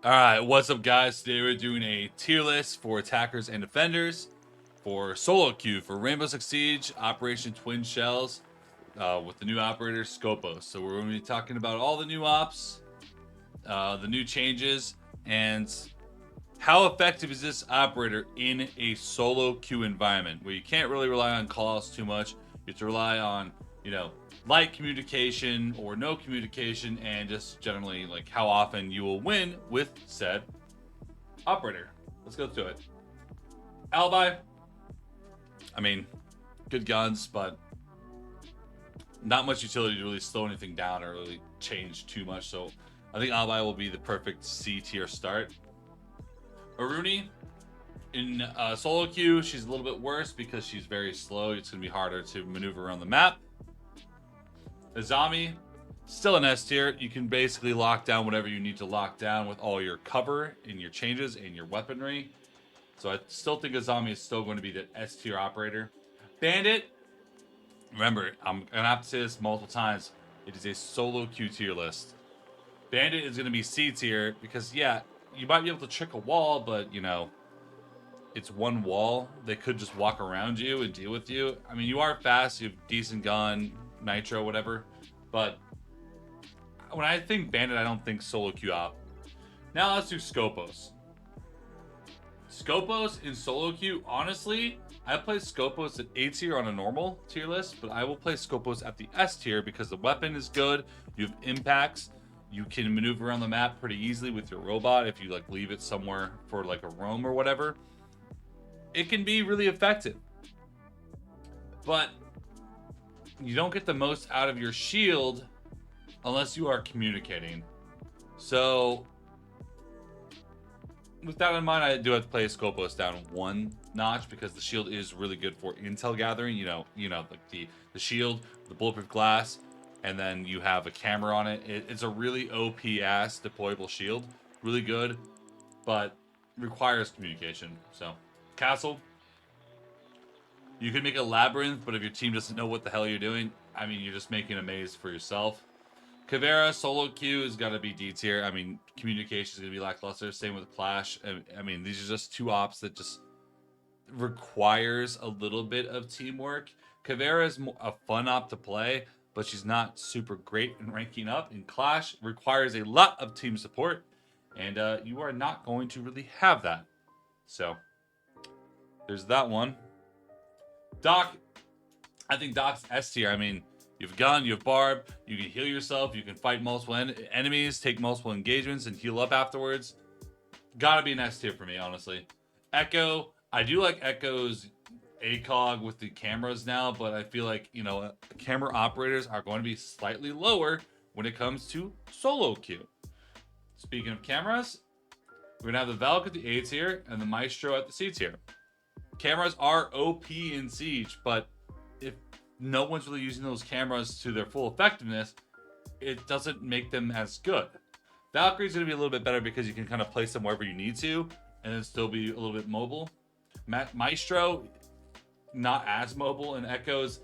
All right, what's up, guys? Today we're doing a tier list for attackers and defenders for solo queue for Rainbow Six Siege Operation Twin Shells with the new operator Skopos. So we're going to be talking about all the new ops, the new changes, and how effective is this operator in a solo queue environment where you can't really rely on calls too much. You have to rely on, light communication or no communication, and just generally like how often you will win with said operator. Let's go through it. Alibi. I mean, good guns, but not much utility to really slow anything down or really change too much. So I think Alibi will be the perfect C tier start. Aruni, in solo queue, she's a little bit worse because she's very slow. It's going to be harder to maneuver around the map. Azami, still an S tier. You can basically lock down whatever you need to lock down with all your cover and your changes and your weaponry. So I still think Azami is still going to be the S tier operator. Bandit, remember, I'm going to have to say this multiple times. It is a solo queue tier list. Bandit is going to be C tier because, yeah, you might be able to trick a wall, but, it's one wall. They could just walk around you and deal with you. I mean, you are fast. You have decent gun, nitro, whatever. But when I think Bandit, I don't think solo queue op. Now let's do Skopos. Skopos in solo queue, honestly, I play Skopos at A tier on a normal tier list, but I will play Skopos at the S tier because the weapon is good. You have impacts. You can maneuver around the map pretty easily with your robot if you like leave it somewhere for like a roam or whatever. It can be really effective, but you don't get the most out of your shield unless you are communicating. So with that in mind, I do have to play Skopos down one notch because the shield is really good for intel gathering. Like the shield, the bulletproof glass, and then you have a camera on it. It's a really OP ass deployable shield, really good, but requires communication. So Castle, you can make a labyrinth, but if your team doesn't know what the hell you're doing, I mean, you're just making a maze for yourself. Caveira, solo queue has got to be D tier. I mean, communication is going to be lackluster. Same with Clash. I mean, these are just two ops that just requires a little bit of teamwork. Caveira is a fun op to play, but she's not super great in ranking up. In Clash, requires a lot of team support, and you are not going to really have that. So there's that one. Doc, I think Doc's S tier. I mean, you have gun, you have barb, you can heal yourself, you can fight multiple enemies, take multiple engagements, and heal up afterwards. Gotta be an S tier for me, honestly. Echo, I do like Echo's ACOG with the cameras now, but I feel like, camera operators are going to be slightly lower when it comes to solo queue. Speaking of cameras, we're gonna have the Valk at the A tier and the Maestro at the C tier. Cameras are OP in Siege, but if no one's really using those cameras to their full effectiveness, it doesn't make them as good. Valkyrie's going to be a little bit better because you can kind of place them wherever you need to and then still be a little bit mobile. Maestro, not as mobile, and Echoes,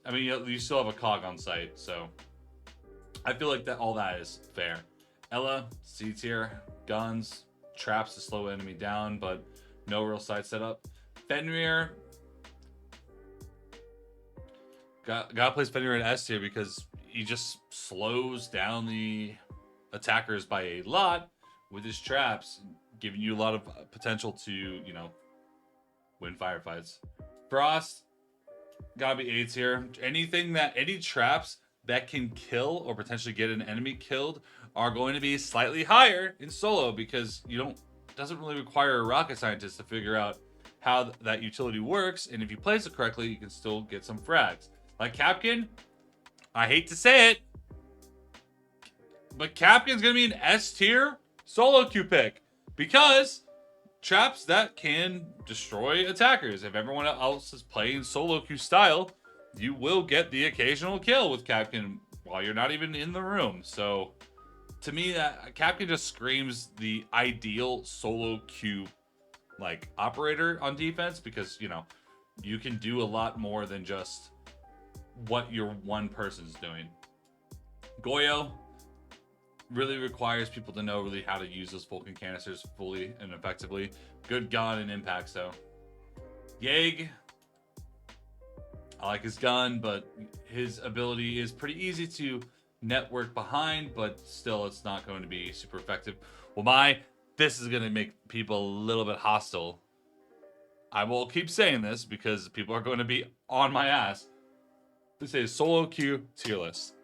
I mean, you still have a cog on site, so I feel like all that is fair. Ella, C tier, guns, traps to slow enemy down, but no real side setup. Fenrir, gotta place Fenrir in S tier because he just slows down the attackers by a lot with his traps, giving you a lot of potential to, win firefights. Frost, gotta be A tier. Any traps that can kill or potentially get an enemy killed are going to be slightly higher in solo because doesn't really require a rocket scientist to figure out how that utility works, and if you place it correctly, you can still get some frags. Like Capkin, I hate to say it, but Capkin's gonna be an S tier solo queue pick because traps that can destroy attackers. If everyone else is playing solo queue style, you will get the occasional kill with Capkin while you're not even in the room. So to me, that Capkin just screams the ideal solo queue like operator on defense because you can do a lot more than just what your one person's doing. Goyo, really requires people to know really how to use those Vulcan canisters fully and effectively. Good gun and impacts though. Yeg, I like his gun, but his ability is pretty easy to network behind, but still it's not going to be super effective. Well, this is going to make people a little bit hostile. I will keep saying this because people are going to be on my ass. This is solo queue tier list.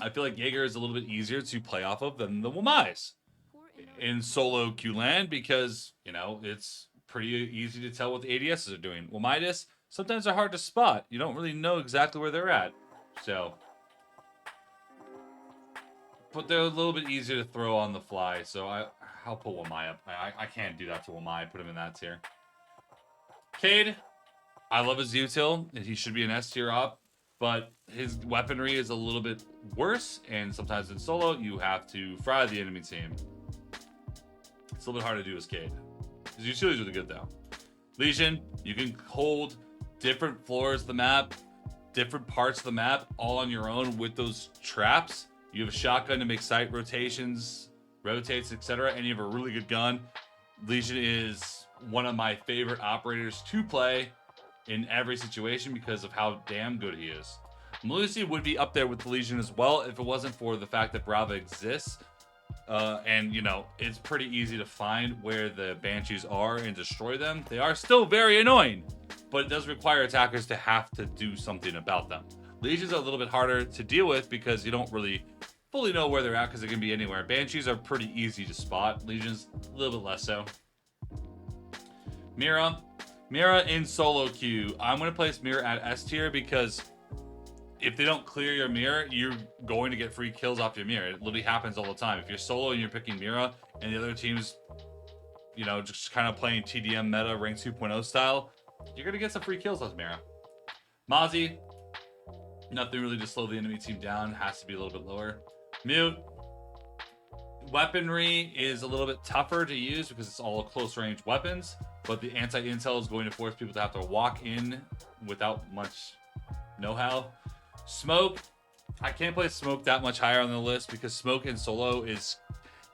I feel like Jaeger is a little bit easier to play off of than the Y9S in solo queue land because, you know, it's pretty easy to tell what the ADSs are doing. Y9S sometimes are hard to spot. You don't really know exactly where they're at. So, but they're a little bit easier to throw on the fly. So I'll put Wamai up. I can't do that to Wamai. Put him in that tier. Cade, I love his util. He should be an S tier up, but his weaponry is a little bit worse. And sometimes in solo, you have to fry the enemy team. It's a little bit hard to do as Cade. His utility is really good though. Legion, you can hold different floors of the map, different parts of the map, all on your own with those traps. You have a shotgun to make site rotations, rotates, etc., and you have a really good gun. Legion is one of my favorite operators to play in every situation because of how damn good he is. Malusi would be up there with the Legion as well if it wasn't for the fact that Brava exists. And, you know, it's pretty easy to find where the Banshees are and destroy them. They are still very annoying, but it does require attackers to have to do something about them. Legions are a little bit harder to deal with because you don't really fully know where they're at because they can be anywhere. Banshees are pretty easy to spot. Legions, a little bit less so. Mira in solo queue. I'm going to place Mira at S tier because if they don't clear your mirror, you're going to get free kills off your mirror. It literally happens all the time. If you're solo and you're picking Mira and the other team's, you know, just kind of playing TDM meta rank 2.0 style, you're going to get some free kills off Mira. Mozzie, nothing really to slow the enemy team down. Has to be a little bit lower. Mute, weaponry is a little bit tougher to use because it's all close range weapons, but the anti-intel is going to force people to have to walk in without much know-how. Smoke, I can't play Smoke that much higher on the list because Smoke in solo is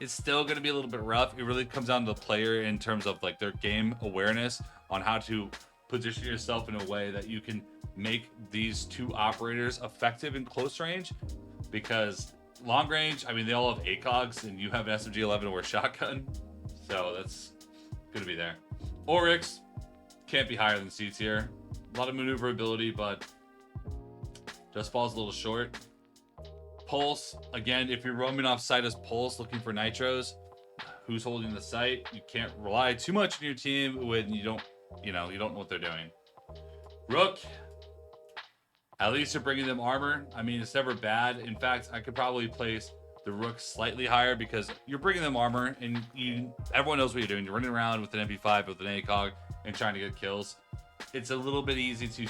still going to be a little bit rough. It really comes down to the player in terms of like their game awareness on how to position yourself in a way that you can make these two operators effective in close range, because long range, I mean, they all have ACOGs and you have an SMG-11 or a shotgun, so that's going to be there. Oryx can't be higher than C tier. A lot of maneuverability, but just falls a little short. Pulse, again, if you're roaming off site as Pulse looking for nitros, who's holding the site? You can't rely too much on your team when you don't know what they're doing. Rook, at least you're bringing them armor. I mean, it's never bad. In fact, I could probably place the Rook slightly higher because you're bringing them armor and everyone knows what you're doing. You're running around with an MP5 with an ACOG and trying to get kills. It's a little bit easy to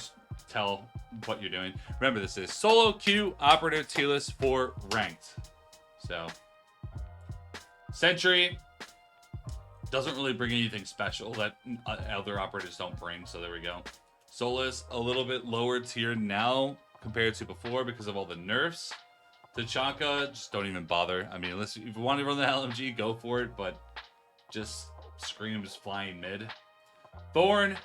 tell what you're doing. Remember, this is solo queue operator tier list for ranked. So, Sentry doesn't really bring anything special that other operators don't bring. So there we go. Solus, a little bit lower tier now compared to before because of all the nerfs. Tachanka, just don't even bother. I mean, unless if you want to run the LMG, go for it, but just screams flying mid. Thorn,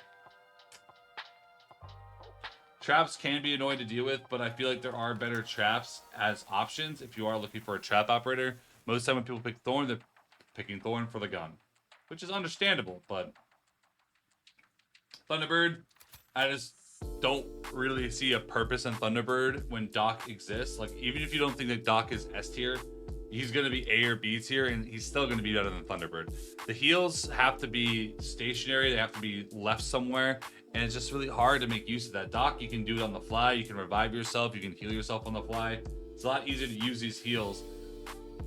traps can be annoying to deal with, but I feel like there are better traps as options if you are looking for a trap operator. Most of the time when people pick Thorn, they're picking Thorn for the gun, which is understandable, but Thunderbird, I just don't really see a purpose in Thunderbird when Doc exists. Like, even if you don't think that Doc is S tier, he's going to be A or B tier, and he's still going to be better than Thunderbird. The heals have to be stationary. They have to be left somewhere, and it's just really hard to make use of that. Doc, you can do it on the fly. You can revive yourself. You can heal yourself on the fly. It's a lot easier to use these heals.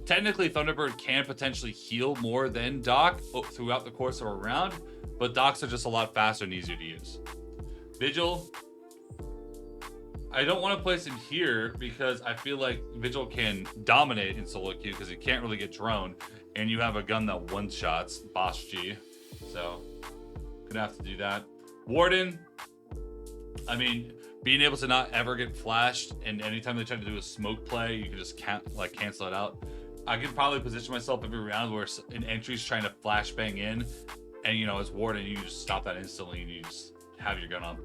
Technically, Thunderbird can potentially heal more than Doc throughout the course of a round, but Docs are just a lot faster and easier to use. Vigil, I don't want to place him here because I feel like Vigil can dominate in solo queue because he can't really get droned, and you have a gun that one-shots Boss G, so gonna have to do that. Warden, I mean, being able to not ever get flashed, and anytime they try to do a smoke play, you can just cancel it out. I could probably position myself every round where an entry's trying to flashbang in, and you know it's warded, and you just stop that instantly, and you just have your gun up.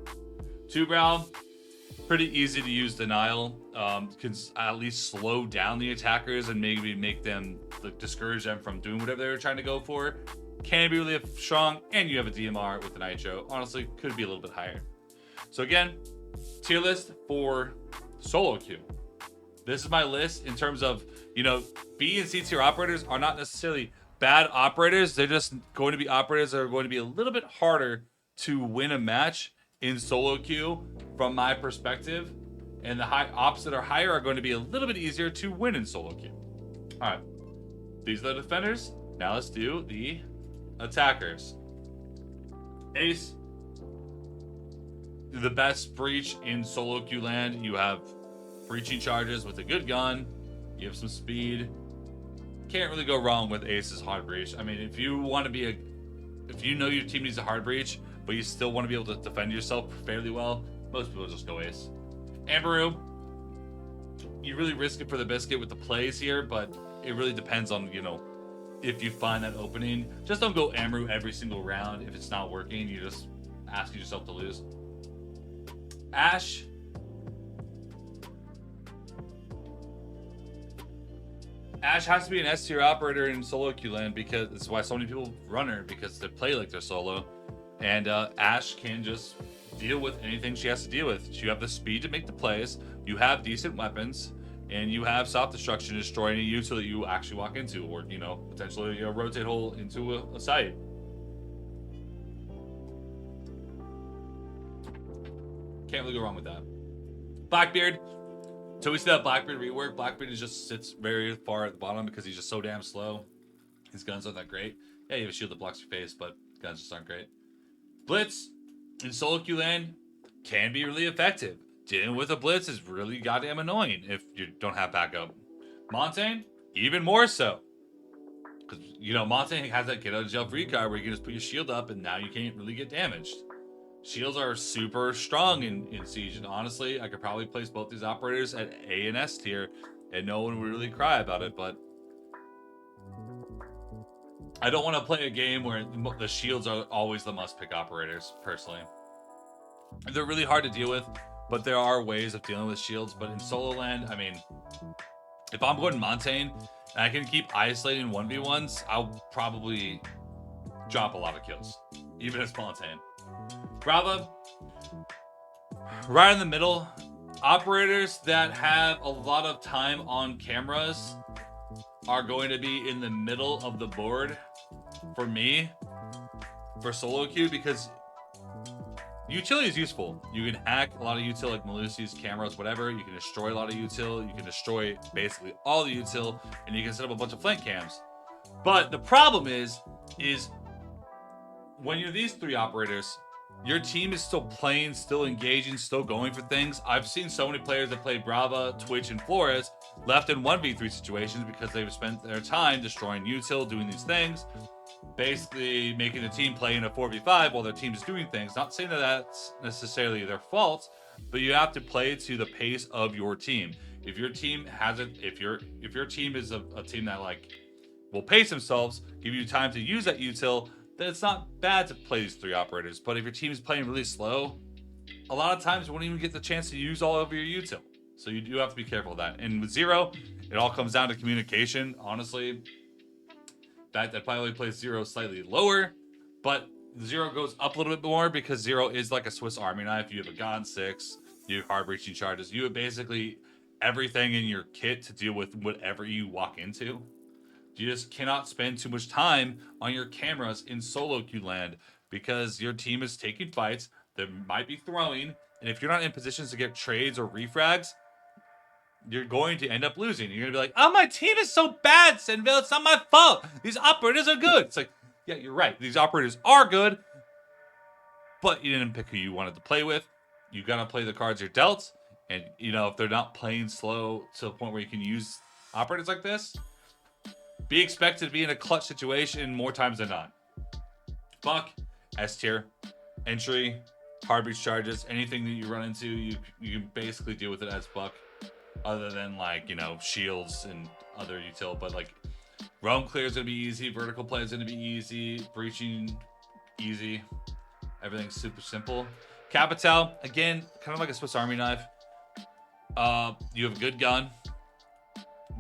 2 Brown, pretty easy to use denial. Can at least slow down the attackers and maybe make them like, discourage them from doing whatever they're trying to go for. Can be really strong, and you have a DMR with the Nitro. Honestly, could be a little bit higher. So again, tier list for solo queue. This is my list in terms of, you know, B and C tier operators are not necessarily bad operators. They're just going to be operators that are going to be a little bit harder to win a match in solo queue from my perspective. And the ops that are higher are going to be a little bit easier to win in solo queue. All right. These are the defenders. Now let's do the attackers. Ace, the best breach in solo queue land. You have breaching charges with a good gun. You have some speed. Can't really go wrong with Ace's hard breach. I mean, if you want to be if you know your team needs a hard breach, but you still want to be able to defend yourself fairly well, most people just go Ace. Amberu, you really risk it for the biscuit with the plays here, but it really depends on, you know, if you find that opening. Just don't go Amaru every single round. If it's not working, you're just asking yourself to lose. Ash, Ash has to be an S tier operator in solo queue land because that's why so many people run her, because they play like they're solo. And Ash can just deal with anything she has to deal with. You have the speed to make the plays, you have decent weapons, and you have soft destruction to destroy any util that you actually walk into, or, you know, potentially a rotate hole into a site. Can't really go wrong with that. Blackbeard. So we see that Blackbeard rework. Blackbeard just sits very far at the bottom because he's just so damn slow. His guns aren't that great. Yeah, you have a shield that blocks your face, but guns just aren't great. Blitz in solo queue lane can be really effective. Dealing with a Blitz is really goddamn annoying if you don't have backup. Montaigne, even more so. Because, you know, Montaigne has that get out of jail free card where you can just put your shield up and now you can't really get damaged. Shields are super strong in Siege, and honestly, I could probably place both these operators at A and S tier, and no one would really cry about it, but I don't want to play a game where the shields are always the must-pick operators, personally. They're really hard to deal with, but there are ways of dealing with shields, but in solo land, I mean, if I'm going Montaigne, and I can keep isolating 1v1s, I'll probably drop a lot of kills, even as Montaigne. Brava, right in the middle. Operators that have a lot of time on cameras are going to be in the middle of the board for me for solo queue, because utility is useful. You can hack a lot of util like Malusi's, cameras, whatever. You can destroy a lot of util. You can destroy basically all the util, and you can set up a bunch of flank cams. But the problem is when you're these 3 operators, your team is still playing, still engaging, still going for things. I've seen so many players that played Brava, Twitch, and Flores left in 1v3 situations because they've spent their time destroying util, doing these things, basically making the team play in a 4v5 while their team is doing things. Not saying that that's necessarily their fault, but you have to play to the pace of your team. If your team has it, if your team is a team that like will pace themselves, give you time to use that util, then it's not bad to play these 3 operators. But if your team is playing really slow, a lot of times you won't even get the chance to use all of your util. So you do have to be careful of that. And with Zero, it all comes down to communication. Honestly, that probably plays Zero slightly lower, but Zero goes up a little bit more because Zero is like a Swiss Army knife. You have a God 6, you have hard breaching charges, you have basically everything in your kit to deal with whatever you walk into. You just cannot spend too much time on your cameras in solo queue land because your team is taking fights that might be throwing, and if you're not in positions to get trades or refrags, you're going to end up losing. You're going to be like, oh, my team is so bad, SenVale, it's not my fault. These operators are good. It's like, yeah, you're right. These operators are good, but you didn't pick who you wanted to play with. You got to play the cards you're dealt, and, you know, if they're not playing slow to the point where you can use operators like this, be expected to be in a clutch situation more times than not. Fuck S tier, entry, hard breach charges, anything that you run into, you can basically deal with it as Buck, other than like, you know, shields and other util, but like roam clear is gonna be easy, vertical play is gonna be easy, breaching easy, everything's super simple. Capital, again, kind of like a Swiss Army knife. You have a good gun,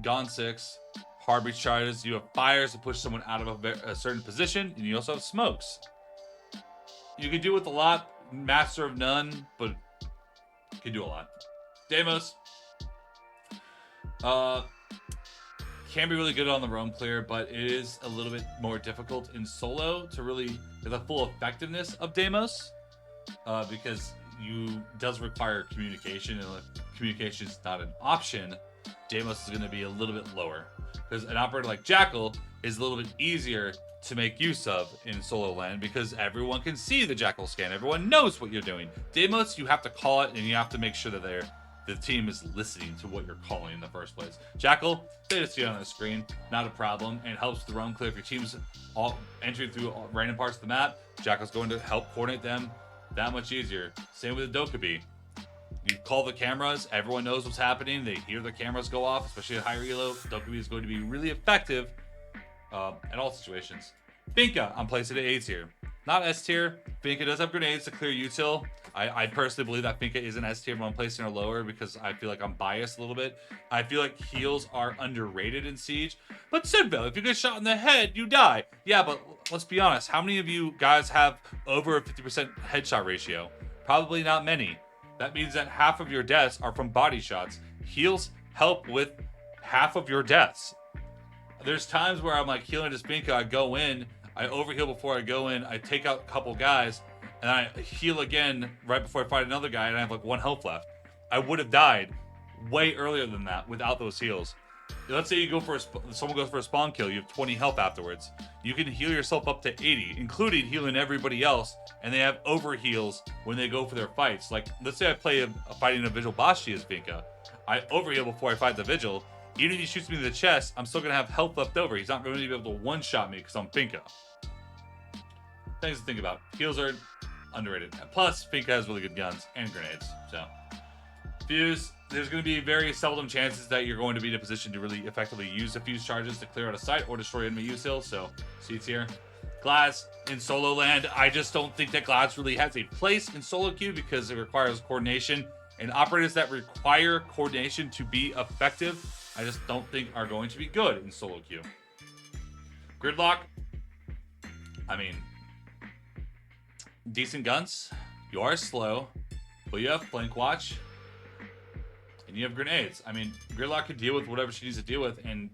Gon 6, hard breach charges, you have fires to push someone out of a certain position, and you also have smokes. You can do with a lot, master of none, but you can do a lot. Deimos, can be really good on the roam clear, but it is a little bit more difficult in solo to really get the full effectiveness of Deimos, because does require communication, and if communication is not an option, Deimos is going to be a little bit lower. Because an operator like Jackal is a little bit easier to make use of in solo land because everyone can see the Jackal scan. Everyone knows what you're doing. Deimos, you have to call it, and you have to make sure that the team is listening to what you're calling in the first place. Jackal, they just see it on the screen, not a problem, and helps the roam clear. If your team's all entering through random parts of the map, Jackal's going to help coordinate them that much easier. Same with the Dokkaebi. You call the cameras, everyone knows what's happening, they hear the cameras go off, especially at higher elo. Dokkaebi is going to be really effective in all situations. Finka, I'm placing it A tier. Not S tier. Finka does have grenades to clear util. I personally believe that Finka is an S tier, but I'm placing her lower because I feel like I'm biased a little bit. I feel like heals are underrated in Siege. But SenVale, if you get shot in the head, you die. Yeah, but let's be honest. How many of you guys have over a 50% headshot ratio? Probably not many. That means that half of your deaths are from body shots. Heals help with half of your deaths. There's times where I'm like healing this Finka, I go in, I overheal before I go in, I take out a couple guys, and I heal again right before I fight another guy, and I have like 1 health left. I would have died way earlier than that without those heals. Let's say you go for someone goes for a spawn kill, you have 20 health afterwards. You can heal yourself up to 80, including healing everybody else, and they have overheals when they go for their fights. Like, let's say I play fighting a Vigil Bashi as Finka. I overheal before I fight the Vigil. Even if he shoots me in the chest, I'm still going to have health left over. He's not going to be able to one-shot me because I'm Finka. Things to think about. Heals are underrated. Plus, Finka has really good guns and grenades. So, Fuse, there's going to be very seldom chances that you're going to be in a position to really effectively use the Fuse charges to clear out a site or destroy enemy util. So, C tier. Glass in solo land, I just don't think that Glass really has a place in solo queue because it requires coordination. And operators that require coordination to be effective, I just don't think are going to be good in solo queue. Gridlock, I mean, decent guns. You are slow, but you have flank watch, and you have grenades. I mean, Gridlock can deal with whatever she needs to deal with, and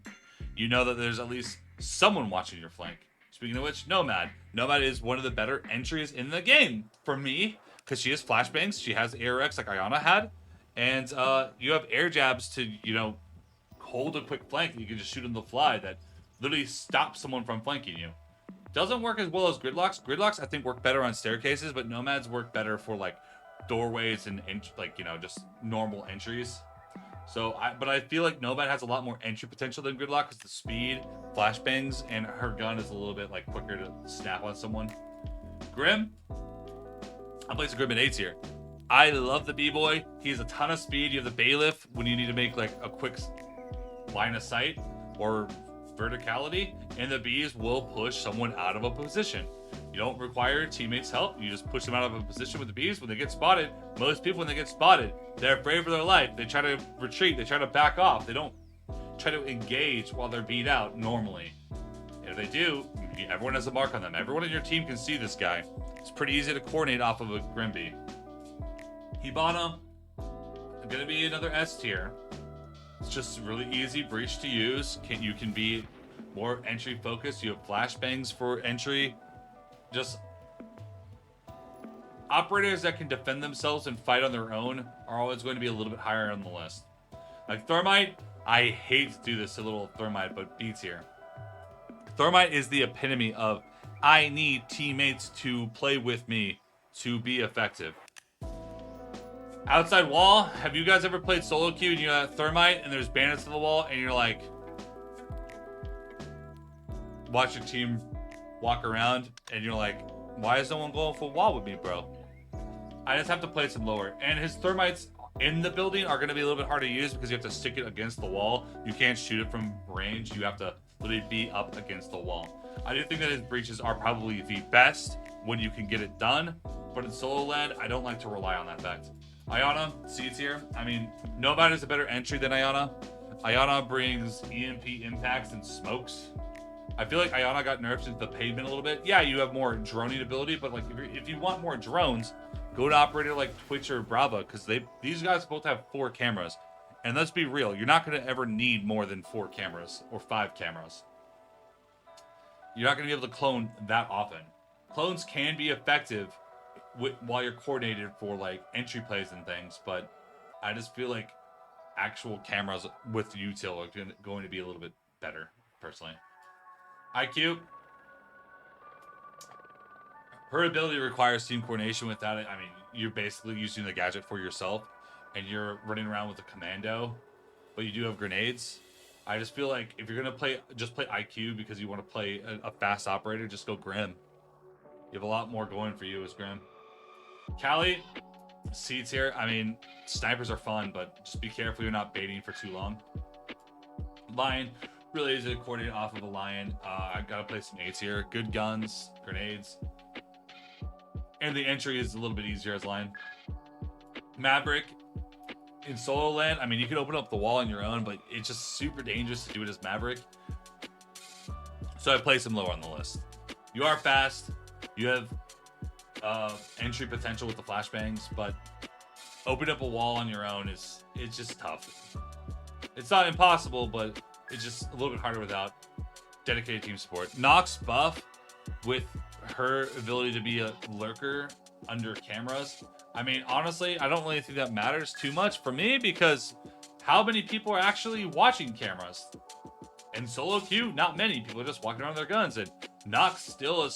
you know that there's at least someone watching your flank. Speaking of which, Nomad. Nomad is one of the better entries in the game for me, because she has flashbangs, she has ARX like Ayana had, and you have air jabs to, you know, hold a quick flank and you can just shoot on the fly that literally stops someone from flanking you. Doesn't work as well as Gridlocks. Gridlocks, I think, work better on staircases, but Nomads work better for, like, doorways and, like, you know, just normal entries. So, but I feel like Nomad has a lot more entry potential than Gridlock because the speed, flashbangs, and her gun is a little bit, like, quicker to snap on someone. Grim, I'm placing Grim in A tier. I love the B-Boy. He has a ton of speed. You have the Bailiff when you need to make, like, a quick line of sight or verticality, and the bees will push someone out of a position. You don't require teammates' help. You just push them out of a position with the bees. When they get spotted, most people, when they get spotted, they're afraid for their life. They try to retreat. They try to back off. They don't try to engage while they're beat out normally. And if they do, everyone has a mark on them. Everyone in your team can see this guy. It's pretty easy to coordinate off of a Grimby. Hibana, going to be another S tier. It's just really easy breach to use. You can be more entry focused. You have flashbangs for entry. Just operators that can defend themselves and fight on their own are always going to be a little bit higher on the list. Like Thermite, I hate to do this to little Thermite, but B tier. Thermite is the epitome of I need teammates to play with me to be effective. Outside wall, have you guys ever played solo queue and you have Thermite and there's bandits to the wall and you're like, watch your team walk around and you're like, why is no one going full wall with me, bro? I just have to play some lower. And his Thermites in the building are going to be a little bit hard to use because you have to stick it against the wall. You can't shoot it from range. You have to literally be up against the wall. I do think that his breaches are probably the best when you can get it done, but in solo land, I don't like to rely on that fact. Iana, C tier. I mean, Nomad is a better entry than Iana. Iana brings EMP impacts and smokes. I feel like Iana got nerfed into the pavement a little bit. Yeah, you have more droning ability, but like if you want more drones, go to operator like Twitch or Brava, because these guys both have 4 cameras. And let's be real, you're not going to ever need more than 4 cameras or 5 cameras. You're not going to be able to clone that often. Clones can be effective while you're coordinated for like entry plays and things, but I just feel like actual cameras with util are going to be a little bit better, personally. IQ. Her ability requires team coordination. Without it, I mean, you're basically using the gadget for yourself, and you're running around with a commando, but you do have grenades. I just feel like if you're gonna play IQ because you want to play a fast operator, just go Grim. You have a lot more going for you as Grim. Callie, C tier. I mean, snipers are fun, but just be careful you're not baiting for too long. Lion, really easy to coordinate off of a Lion. I gotta play some A tier. Good guns, grenades. And the entry is a little bit easier as Lion. Maverick, in solo land, I mean, you can open up the wall on your own, but it's just super dangerous to do it as Maverick. So I place him lower on the list. You are fast. You have entry potential with the flashbangs, but opening up a wall on your own it's just tough. It's not impossible, but it's just a little bit harder without dedicated team support. Nox buff with her ability to be a lurker under cameras. I mean, honestly, I don't really think that matters too much for me because how many people are actually watching cameras? In solo queue, not many. People are just walking around with their guns, and Nox still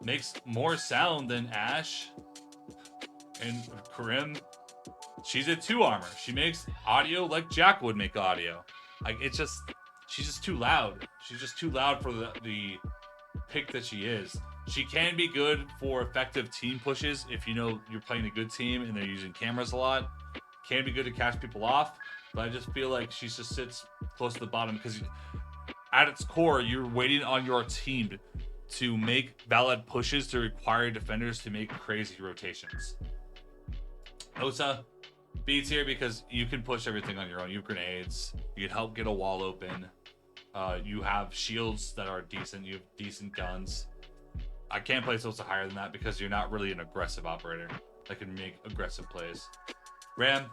makes more sound than Ashe and Karim. She's a 2 armor. She makes audio like Jack would make audio. Like she's just too loud. She's just too loud for the pick that she is. She can be good for effective team pushes if you know you're playing a good team and they're using cameras a lot. Can be good to catch people off, but I just feel like she just sits close to the bottom because at its core, you're waiting on your team to make valid pushes to require defenders to make crazy rotations. Osa, B tier because you can push everything on your own. You have grenades. You can help get a wall open. You have shields that are decent. You have decent guns. I can't place Osa higher than that because you're not really an aggressive operator that can make aggressive plays. Ram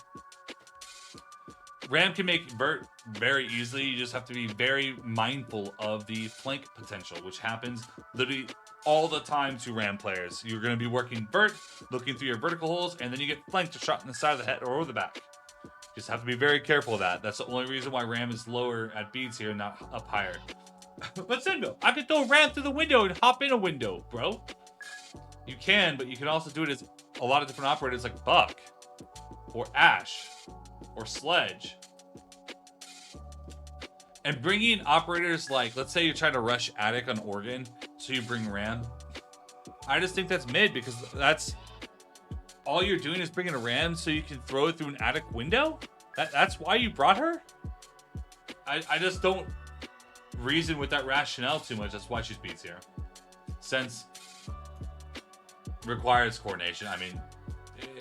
can make vert very easily. You just have to be very mindful of the flank potential, which happens literally all the time to Ram players. You're going to be working vert, looking through your vertical holes, and then you get flanked or shot in the side of the head or over the back. Just have to be very careful of that. That's the only reason why Ram is lower at beats here, not up higher. But SenVale, I could throw Ram through the window and hop in a window, bro. You can, but you can also do it as a lot of different operators like Buck or Ashe or Sledge. And bringing operators like, let's say you're trying to rush Attic on Oregon, so you bring Ram. I just think that's mid because that's all you're doing is bringing a Ram so you can throw it through an Attic window? That's why you brought her? I just don't reason with that rationale too much. That's why she's beats here. Sens requires coordination. I mean,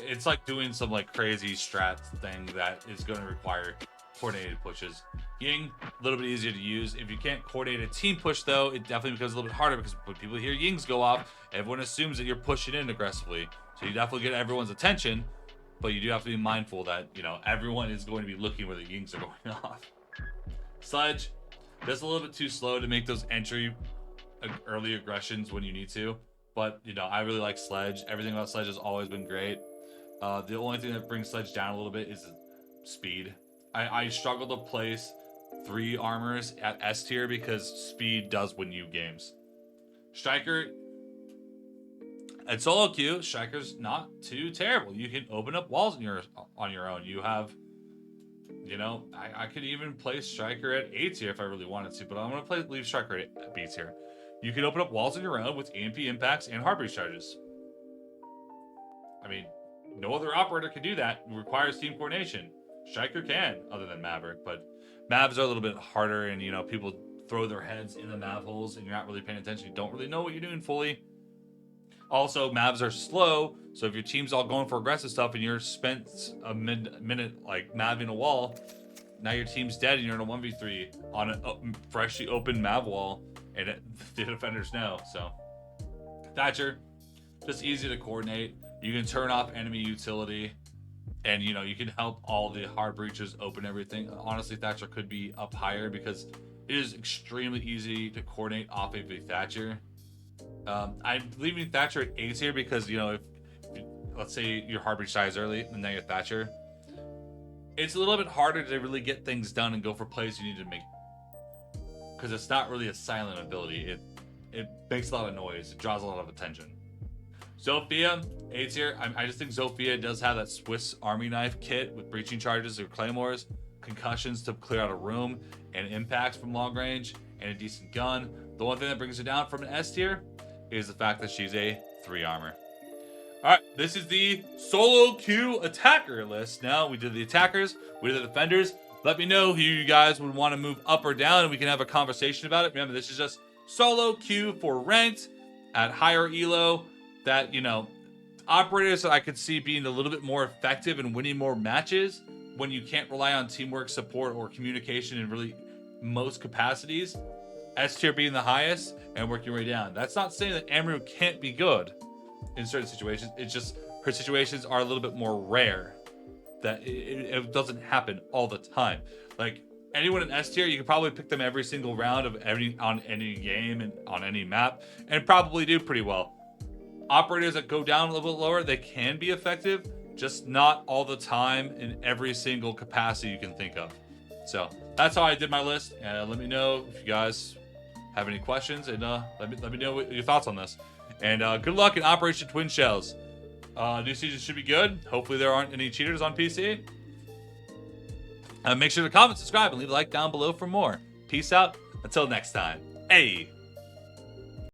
it's like doing some like crazy strat thing that is going to require coordinated pushes. Ying, a little bit easier to use. If you can't coordinate a team push though, it definitely becomes a little bit harder because when people hear Yings go off, everyone assumes that you're pushing in aggressively. So you definitely get everyone's attention, but you do have to be mindful that, you know, everyone is going to be looking where the Yings are going off. Sledge, just a little bit too slow to make those early aggressions when you need to. But, you know, I really like Sledge. Everything about Sledge has always been great. The only thing that brings Sledge down a little bit is speed. I struggle to place 3 armors at S tier because speed does win you games. Striker, at solo queue, Striker's not too terrible. You can open up walls on your own. You have, you know, I could even place Striker at A tier if I really wanted to, but I'm going to leave Striker at B tier. You can open up walls on your own with EMP impacts and heartbeat charges. I mean, no other operator can do that. It requires team coordination. Striker can, other than Maverick, but Mavs are a little bit harder, and people throw their heads in the Mav holes, and you're not really paying attention. You don't really know what you're doing fully. Also, Mavs are slow, so if your team's all going for aggressive stuff and you're spent a minute like Maving a wall, now your team's dead and you're in a 1v3 on a freshly open Mav wall, and the defenders know. So Thatcher, just easy to coordinate. You can turn off enemy utility, and you can help all the hard breaches open everything. Honestly, Thatcher could be up higher because it is extremely easy to coordinate off of a Thatcher. I'm leaving Thatcher at A tier because if let's say your hard breach dies early and then you're Thatcher, it's a little bit harder to really get things done and go for plays you need to make, because it's not really a silent ability. It makes a lot of noise. It draws a lot of attention. Zofia, A tier. I just think Zofia does have that Swiss Army knife kit with breaching charges or claymores, concussions to clear out a room, and impacts from long range, and a decent gun. The one thing that brings her down from an S tier is the fact that she's a 3 armor. Alright, this is the solo queue attacker list. Now, we did the attackers, we did the defenders. Let me know who you guys would want to move up or down, and we can have a conversation about it. Remember, this is just solo queue for ranked at higher elo. That, operators that I could see being a little bit more effective and winning more matches when you can't rely on teamwork, support, or communication in really most capacities. S tier being the highest and working your way down. That's not saying that Amaru can't be good in certain situations. It's just her situations are a little bit more rare. That it doesn't happen all the time. Like anyone in S tier, you can probably pick them every single round of on any game and on any map and probably do pretty well. Operators that go down a little bit lower, they can be effective, just not all the time in every single capacity you can think of. So that's how I did my list. Let me know if you guys have any questions, and let me know what your thoughts on this. And good luck in Operation Twin Shells. New season should be good. Hopefully there aren't any cheaters on PC. Make sure to comment, subscribe, and leave a like down below for more. Peace out. Until next time. Hey.